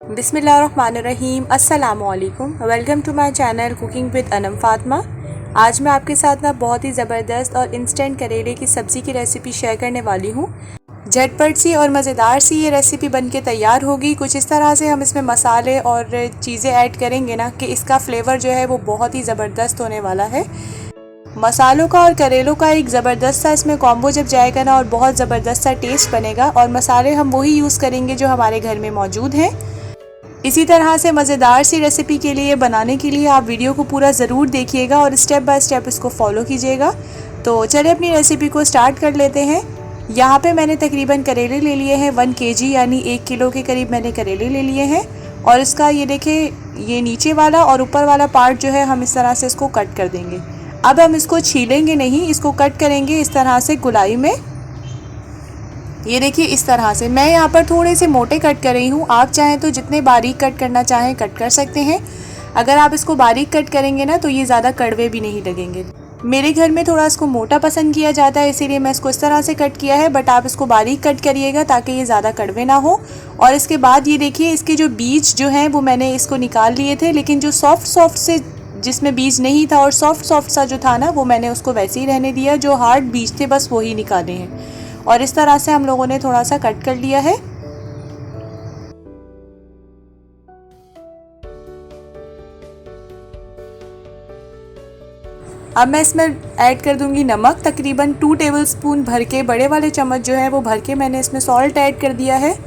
बिस्मिल्लाहिर्रहमानिर्रहीम। अस्सलामुअलैकुम। Welcome to my channel cooking with Anam Fatima. आज मैं आपके साथ ना बहुत ही ज़बरदस्त और इंस्टेंट करेले की सब्ज़ी की रेसिपी शेयर करने वाली हूँ। झटपट सी और मज़ेदार सी ये रेसिपी बनके तैयार होगी। कुछ इस तरह से हम इसमें मसाले और चीज़ें ऐड करेंगे ना कि इसका फ्लेवर जो है वो बहुत ही ज़बरदस्त होने वाला है। मसालों का और करेलों का एक ज़बरदस्त सा इसमें कॉम्बो जब जाएगा ना और बहुत ज़बरदस्त सा टेस्ट बनेगा। और मसाले हम वही यूज़ करेंगे जो हमारे घर में मौजूद हैं। इसी तरह से मज़ेदार सी रेसिपी के लिए बनाने के लिए आप वीडियो को पूरा ज़रूर देखिएगा और स्टेप बाय स्टेप इसको फॉलो कीजिएगा। तो चलिए अपनी रेसिपी को स्टार्ट कर लेते हैं। यहाँ पे मैंने तकरीबन करेले ले लिए हैं 1 kg यानी 1 किलो के करीब मैंने करेले ले लिए हैं। और इसका ये देखिए, ये नीचे वाला और ऊपर वाला पार्ट जो है हम इस तरह से इसको कट कर देंगे। अब हम इसको छीलेंगे नहीं, इसको कट करेंगे इस तरह से गुलाई में। ये देखिए इस तरह से। मैं यहाँ पर थोड़े से मोटे कट कर रही हूँ, आप चाहें तो जितने बारीक कट करना चाहें कट कर सकते हैं। अगर आप इसको बारीक कट करेंगे ना तो ये ज़्यादा कड़वे भी नहीं लगेंगे। मेरे घर में थोड़ा इसको मोटा पसंद किया जाता है, इसीलिए मैं इसको इस तरह से कट किया है। बट आप इसको बारीक कट करिएगा ताकि ये ज़्यादा कड़वे ना हो। और इसके बाद ये देखिए, इसके जो बीज जो हैं वो मैंने इसको निकाल लिए थे, लेकिन जो सॉफ्ट से जिसमें बीज नहीं था और सॉफ्ट सा जो था ना वो मैंने उसको वैसे ही रहने दिया। जो हार्ड बीज थे बस वही निकाले हैं। और इस तरह से हम लोगों ने थोड़ा सा कट कर लिया है। अब मैं इसमें ऐड कर दूंगी नमक। तकरीबन 2 टेबलस्पून भर के, बड़े वाले चम्मच जो है वो भर के मैंने इसमें सॉल्ट ऐड कर दिया है।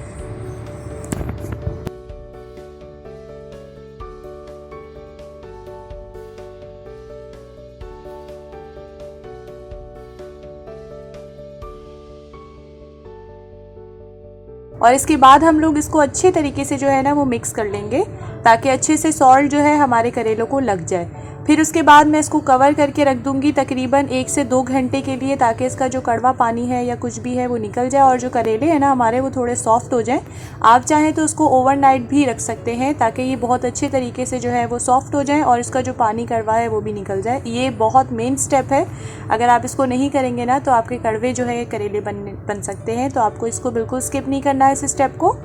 और इसके बाद हम लोग इसको अच्छे तरीके से जो है ना वो मिक्स कर लेंगे ताकि अच्छे से सॉल्ट जो है हमारे करेलों को लग जाए। फिर उसके बाद मैं इसको कवर करके रख दूंगी तकरीबन 1 से 2 घंटे के लिए, ताकि इसका जो कड़वा पानी है या कुछ भी है वो निकल जाए और जो करेले हैं ना हमारे वो थोड़े सॉफ्ट हो जाएं। आप चाहें तो उसको ओवरनाइट भी रख सकते हैं ताकि ये बहुत अच्छे तरीके से जो है वो सॉफ्ट हो जाए और इसका जो पानी कड़वा है वो भी निकल जाए। ये बहुत मेन स्टेप है। अगर आप इसको नहीं करेंगे ना तो आपके कड़वे जो है करेले बन सकते हैं। तो आपको इसको बिल्कुल स्किप नहीं करना है इस स्टेप को।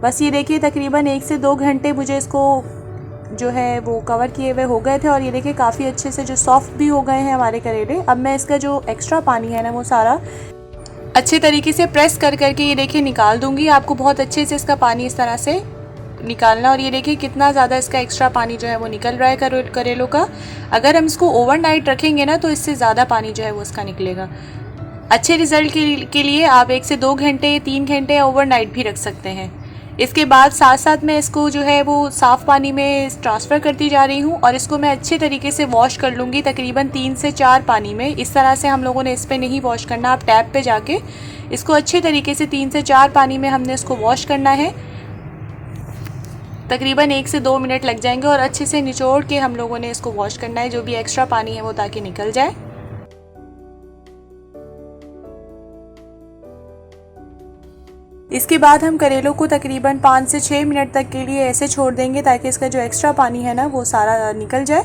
बस ये देखिए तकरीबन 1 से 2 घंटे मुझे इसको जो है वो कवर किए हुए हो गए थे। और ये देखिए काफ़ी अच्छे से जो सॉफ्ट भी हो गए हैं हमारे करेले। अब मैं इसका जो एक्स्ट्रा पानी है ना वो सारा अच्छे तरीके से प्रेस कर करके ये देखिए निकाल दूंगी। आपको बहुत अच्छे से इसका पानी इस तरह से निकालना। और ये देखिए कितना ज़्यादा इसका एक्स्ट्रा पानी जो है वो निकल रहा है करेलों का। अगर हम इसको ओवरनाइट रखेंगे ना तो इससे ज़्यादा पानी जो है वो इसका निकलेगा। अच्छे रिजल्ट के लिए आप 1 से 2 घंटे, 3 घंटे ओवरनाइट भी रख सकते हैं। इसके बाद साथ साथ मैं इसको जो है वो साफ़ पानी में ट्रांसफ़र करती जा रही हूँ और इसको मैं अच्छे तरीके से वॉश कर लूँगी तकरीबन 3 से 4 पानी में। इस तरह से हम लोगों ने इस पर नहीं वॉश करना, आप टैप पे जाके इसको अच्छे तरीके से 3 से 4 पानी में हमने इसको वॉश करना है। तकरीबन 1 से 2 मिनट लग जाएंगे और अच्छे से निचोड़ के हम लोगों ने इसको वॉश करना है, जो भी एक्स्ट्रा पानी है वो ताकि निकल जाए। इसके बाद हम करेलों को तकरीबन 5 से 6 मिनट तक के लिए ऐसे छोड़ देंगे ताकि इसका जो एक्स्ट्रा पानी है ना वो सारा निकल जाए।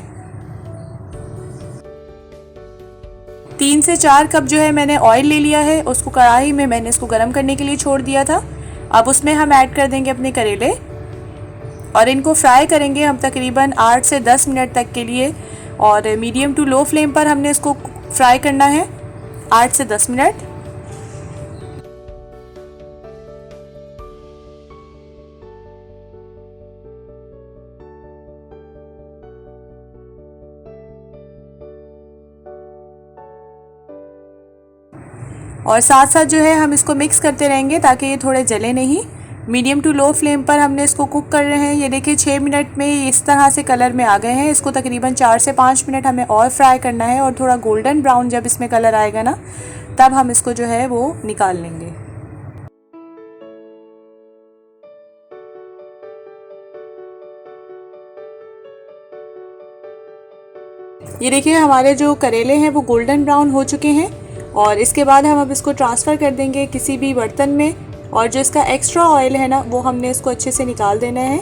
3 से 4 कप जो है मैंने ऑयल ले लिया है, उसको कढ़ाई में मैंने इसको गर्म करने के लिए छोड़ दिया था। अब उसमें हम ऐड कर देंगे अपने करेले और इनको फ्राई करेंगे हम तकरीबन 8 से 10 मिनट तक के लिए। और मीडियम टू लो फ्लेम पर हमने इसको फ्राई करना है 8 से 10 मिनट। और साथ साथ जो है हम इसको मिक्स करते रहेंगे ताकि ये थोड़े जले नहीं। मीडियम टू लो फ्लेम पर हमने इसको कुक कर रहे हैं। ये देखिए 6 मिनट में इस तरह से कलर में आ गए हैं। इसको तकरीबन 4 से 5 मिनट हमें और फ्राई करना है और थोड़ा गोल्डन ब्राउन जब इसमें कलर आएगा ना तब हम इसको जो है वो निकाल लेंगे। ये देखिए हमारे जो करेले हैं वो गोल्डन ब्राउन हो चुके हैं। और इसके बाद हम अब इसको ट्रांसफ़र कर देंगे किसी भी बर्तन में। और जो इसका एक्स्ट्रा ऑयल है ना वो हमने इसको अच्छे से निकाल देना है।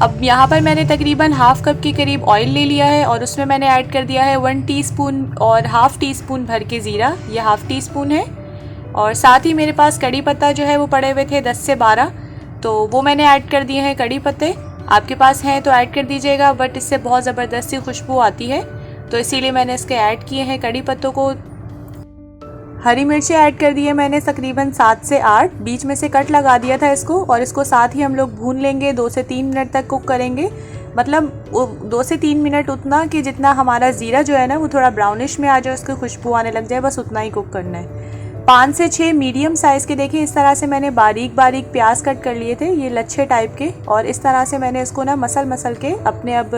अब यहाँ पर मैंने तकरीबन हाफ़ कप के करीब ऑयल ले लिया है और उसमें मैंने ऐड कर दिया है 1 टीस्पून और हाफ़ टी स्पून भर के ज़ीरा, यह हाफ़ टी स्पून है। और साथ ही मेरे पास कड़ी पत्ता जो है वो पड़े हुए थे 10 से 12, तो वो मैंने ऐड कर दिए हैं कड़ी पत्ते। आपके पास हैं तो ऐड कर दीजिएगा, बट इससे बहुत ज़बरदस्त सी खुशबू आती है, तो इसीलिए मैंने इसके ऐड किए हैं कड़ी पत्तों को। हरी मिर्ची ऐड कर दी है मैंने तकरीबन 7 से 8, बीच में से कट लगा दिया था इसको, और इसको साथ ही हम लोग भून लेंगे, 2 से 3 मिनट तक कुक करेंगे। मतलब 2 से 3 मिनट उतना कि जितना हमारा ज़ीरा जो है ना वो थोड़ा ब्राउनिश में आ जाए, उसकी खुशबू आने लग जाए, बस उतना ही कुक करना है। 5 से 6 मीडियम साइज़ के देखिए इस तरह से मैंने बारीक बारीक प्याज कट कर लिए थे, ये लच्छे टाइप के, और इस तरह से मैंने इसको ना मसल के अपने अब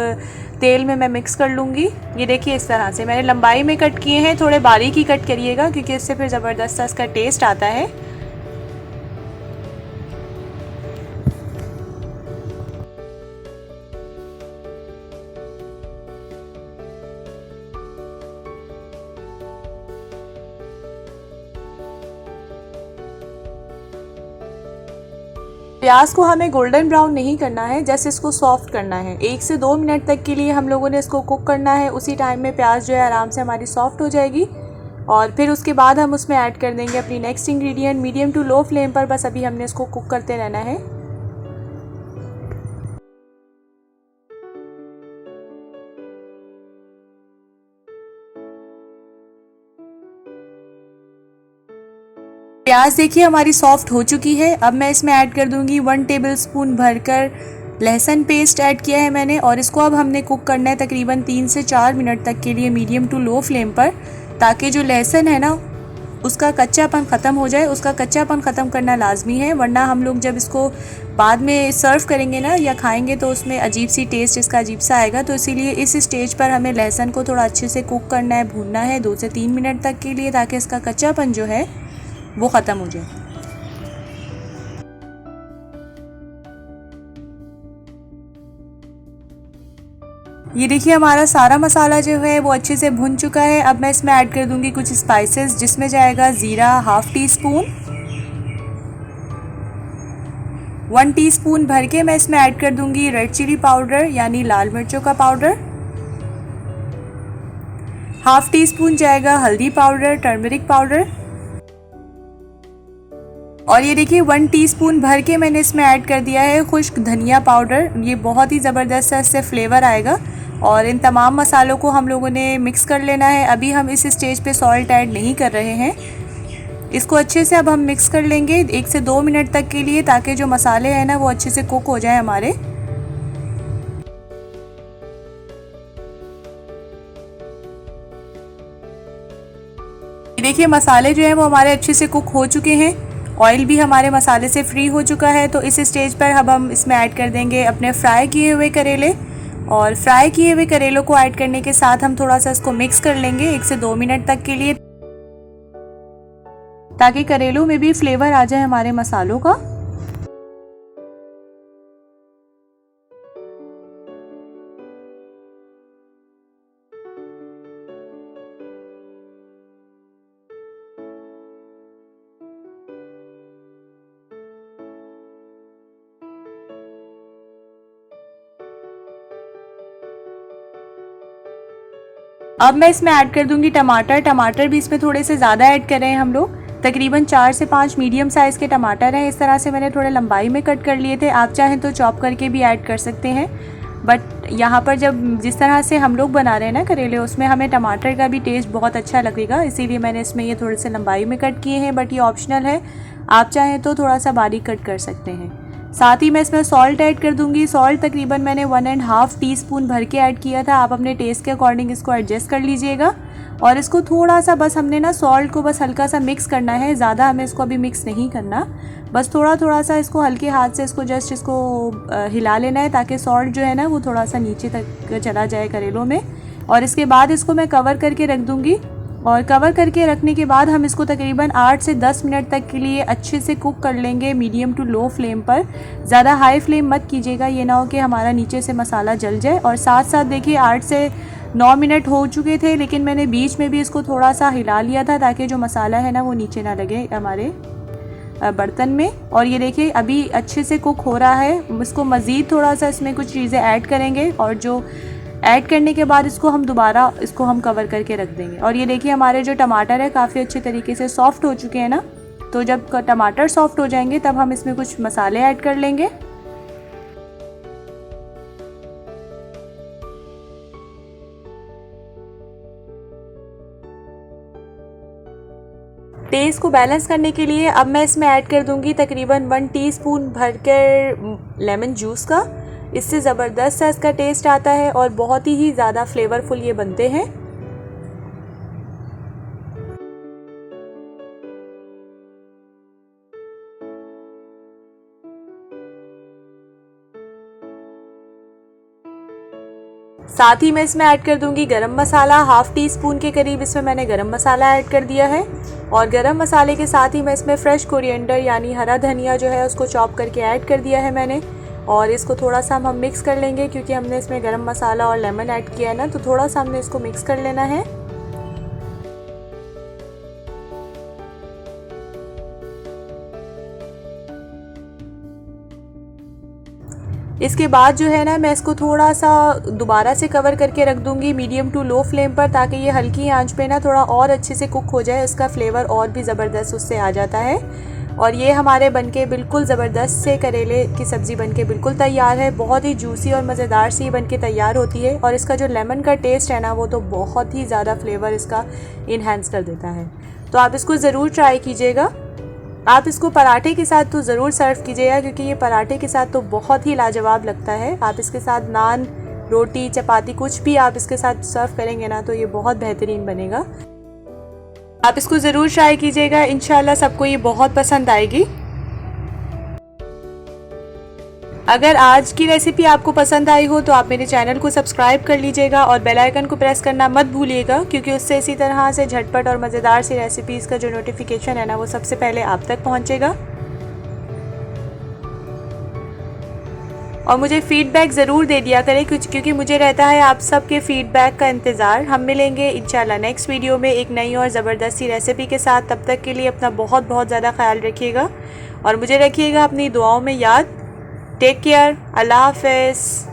तेल में मैं मिक्स कर लूँगी। ये देखिए इस तरह से मैंने लंबाई में कट किए हैं, थोड़े बारीक ही कट करिएगा क्योंकि इससे फिर ज़बरदस्त इसका टेस्ट आता है। प्याज को हमें गोल्डन ब्राउन नहीं करना है, जस्ट इसको सॉफ्ट करना है। 1 से 2 मिनट तक के लिए हम लोगों ने इसको कुक करना है, उसी टाइम में प्याज जो है आराम से हमारी सॉफ्ट हो जाएगी। और फिर उसके बाद हम उसमें ऐड कर देंगे अपनी next ingredient. Medium to low flame पर बस अभी हमने इसको कुक करते रहना है। प्याज देखिए हमारी सॉफ्ट हो चुकी है। अब मैं इसमें ऐड कर दूंगी 1 टेबलस्पून भरकर लहसुन पेस्ट ऐड किया है मैंने, और इसको अब हमने कुक करना है तकरीबन 3 से 4 मिनट तक के लिए मीडियम टू लो फ्लेम पर, ताकि जो लहसुन है ना उसका कच्चापन ख़त्म हो जाए। उसका कच्चापन ख़त्म करना लाजमी है, वरना हम लोग जब इसको बाद में सर्व करेंगे ना या खाएंगे तो उसमें अजीब सी टेस्ट इसका अजीब सा आएगा। तो इसीलिए इस स्टेज पर हमें लहसुन को थोड़ा अच्छे से कुक करना है, भूनना है 2 से 3 मिनट तक के लिए, ताकि इसका कच्चापन जो है वो ख़त्म हो जाए। ये देखिए हमारा सारा मसाला जो है वो अच्छे से भुन चुका है। अब मैं इसमें ऐड कर दूंगी कुछ स्पाइसेस, जिसमें जाएगा ज़ीरा हाफ टी स्पून, 1 टीस्पून भर के मैं इसमें ऐड कर दूंगी रेड चिली पाउडर यानी लाल मिर्चों का पाउडर, हाफ टी स्पून जाएगा हल्दी पाउडर टर्मरिक पाउडर, और ये देखिए 1 टीस्पून भर के मैंने इसमें ऐड कर दिया है खुश्क धनिया पाउडर। ये बहुत ही ज़बरदस्त इससे फ्लेवर आएगा। और इन तमाम मसालों को हम लोगों ने मिक्स कर लेना है। अभी हम इस स्टेज पे सॉल्ट ऐड नहीं कर रहे हैं। इसको अच्छे से अब हम मिक्स कर लेंगे 1 से 2 मिनट तक के लिए, ताकि जो मसाले हैं ना वो अच्छे से कुक हो जाए हमारे। देखिए मसाले जो हैं वो हमारे अच्छे से कुक हो चुके हैं, ऑयल भी हमारे मसाले से फ्री हो चुका है। तो इस स्टेज पर अब हम इसमें ऐड कर देंगे अपने फ्राई किए हुए करेले, और फ्राई किए हुए करेलों को ऐड करने के साथ हम थोड़ा सा इसको मिक्स कर लेंगे 1 से 2 मिनट तक के लिए, ताकि करेलों में भी फ्लेवर आ जाए हमारे मसालों का। अब मैं इसमें ऐड कर दूंगी टमाटर। टमाटर भी इसमें थोड़े से ज़्यादा ऐड कर रहे हैं हम लोग, तकरीबन 4 से 5 मीडियम साइज़ के टमाटर हैं। इस तरह से मैंने थोड़े लंबाई में कट कर लिए थे, आप चाहें तो चॉप करके भी ऐड कर सकते हैं, बट यहाँ पर जब जिस तरह से हम लोग बना रहे हैं ना करेले, उसमें हमें टमाटर का भी टेस्ट बहुत अच्छा लगेगा, इसीलिए मैंने इसमें ये थोड़े से लंबाई में कट किए हैं, बट ये ऑप्शनल है, आप चाहें तो थोड़ा सा बारीक कट कर सकते हैं। साथ ही मैं इसमें सॉल्ट ऐड कर दूंगी। सॉल्ट तकरीबन मैंने 1.5 टीस्पून भर के ऐड किया था, आप अपने टेस्ट के अकॉर्डिंग इसको एडजस्ट कर लीजिएगा। और इसको थोड़ा सा बस हमने ना सॉल्ट को बस हल्का सा मिक्स करना है, ज़्यादा हमें इसको अभी मिक्स नहीं करना, बस थोड़ा थोड़ा सा इसको हल्के हाथ से इसको जस्ट इसको हिला लेना है, ताकि सॉल्ट जो है ना वो थोड़ा सा नीचे तक चला जाए करेलों में। और इसके बाद इसको मैं कवर करके रख दूँगी, और कवर करके रखने के बाद हम इसको तकरीबन 8 से 10 मिनट तक के लिए अच्छे से कुक कर लेंगे मीडियम टू लो फ्लेम पर। ज़्यादा हाई फ्लेम मत कीजिएगा, ये ना हो कि हमारा नीचे से मसाला जल जाए। और साथ साथ देखिए 8 से 9 मिनट हो चुके थे, लेकिन मैंने बीच में भी इसको थोड़ा सा हिला लिया था, ताकि जो मसाला है ना वो नीचे ना लगे हमारे बर्तन में। और ये देखिए अभी अच्छे से कुक हो रहा है। इसको मज़ीद थोड़ा सा इसमें कुछ चीज़ें ऐड करेंगे, और जो ऐड करने के बाद इसको हम दोबारा इसको हम कवर करके रख देंगे। और ये देखिए हमारे जो टमाटर है काफ़ी अच्छे तरीके से सॉफ्ट हो चुके हैं ना, तो जब टमाटर सॉफ्ट हो जाएंगे तब हम इसमें कुछ मसाले ऐड कर लेंगे। टेस्ट को बैलेंस करने के लिए अब मैं इसमें ऐड कर दूंगी तकरीबन 1 टीस्पून भरकर लेमन जूस का। इससे ज़बरदस्त सा इसका टेस्ट आता है और बहुत ही ज़्यादा फ्लेवरफुल ये बनते हैं। साथ ही मैं इसमें ऐड कर दूंगी गरम मसाला, हाफ टी स्पून के करीब इसमें मैंने गरम मसाला ऐड कर दिया है। और गरम मसाले के साथ ही मैं इसमें फ्रेश कोरिएंडर यानी हरा धनिया जो है उसको चॉप करके ऐड कर दिया है मैंने। और इसको थोड़ा सा हम मिक्स कर लेंगे क्योंकि हमने इसमें गरम मसाला और लेमन ऐड किया है ना, तो थोड़ा सा हमने इसको मिक्स कर लेना है। इसके बाद जो है ना मैं इसको थोड़ा सा दोबारा से कवर करके रख दूंगी मीडियम टू लो फ्लेम पर, ताकि ये हल्की आंच पे ना थोड़ा और अच्छे से कुक हो जाए, इसका फ्लेवर और भी ज़बरदस्त उससे आ जाता है। और ये हमारे बनके बिल्कुल ज़बरदस्त से करेले की सब्ज़ी बनके बिल्कुल तैयार है। बहुत ही जूसी और मज़ेदार सी बनके तैयार होती है। और इसका जो लेमन का टेस्ट है ना वो तो बहुत ही ज़्यादा फ्लेवर इसका इन्हेंस कर देता है। तो आप इसको ज़रूर ट्राई कीजिएगा। आप इसको पराठे के साथ तो ज़रूर सर्व कीजिएगा क्योंकि ये पराठे के साथ तो बहुत ही लाजवाब लगता है। आप इसके साथ नान, रोटी, चपाती कुछ भी आप इसके साथ सर्व करेंगे ना तो ये बहुत बेहतरीन बनेगा। आप इसको ज़रूर ट्राई कीजिएगा, इंशाल्लाह सबको ये बहुत पसंद आएगी। अगर आज की रेसिपी आपको पसंद आई हो तो आप मेरे चैनल को सब्सक्राइब कर लीजिएगा और बेल आइकन को प्रेस करना मत भूलिएगा, क्योंकि उससे इसी तरह से झटपट और मज़ेदार सी रेसिपीज़ का जो नोटिफिकेशन है ना वो सबसे पहले आप तक पहुंचेगा। और मुझे फ़ीडबैक ज़रूर दे दिया करें क्योंकि मुझे रहता है आप सबके फ़ीडबैक का इंतज़ार। हम मिलेंगे इंशाल्लाह नेक्स्ट वीडियो में एक नई और ज़बरदस्त सी रेसिपी के साथ। तब तक के लिए अपना बहुत बहुत ज़्यादा ख्याल रखिएगा और मुझे रखिएगा अपनी दुआओं में याद। टेक केयर, अल्लाह हाफ़िज़।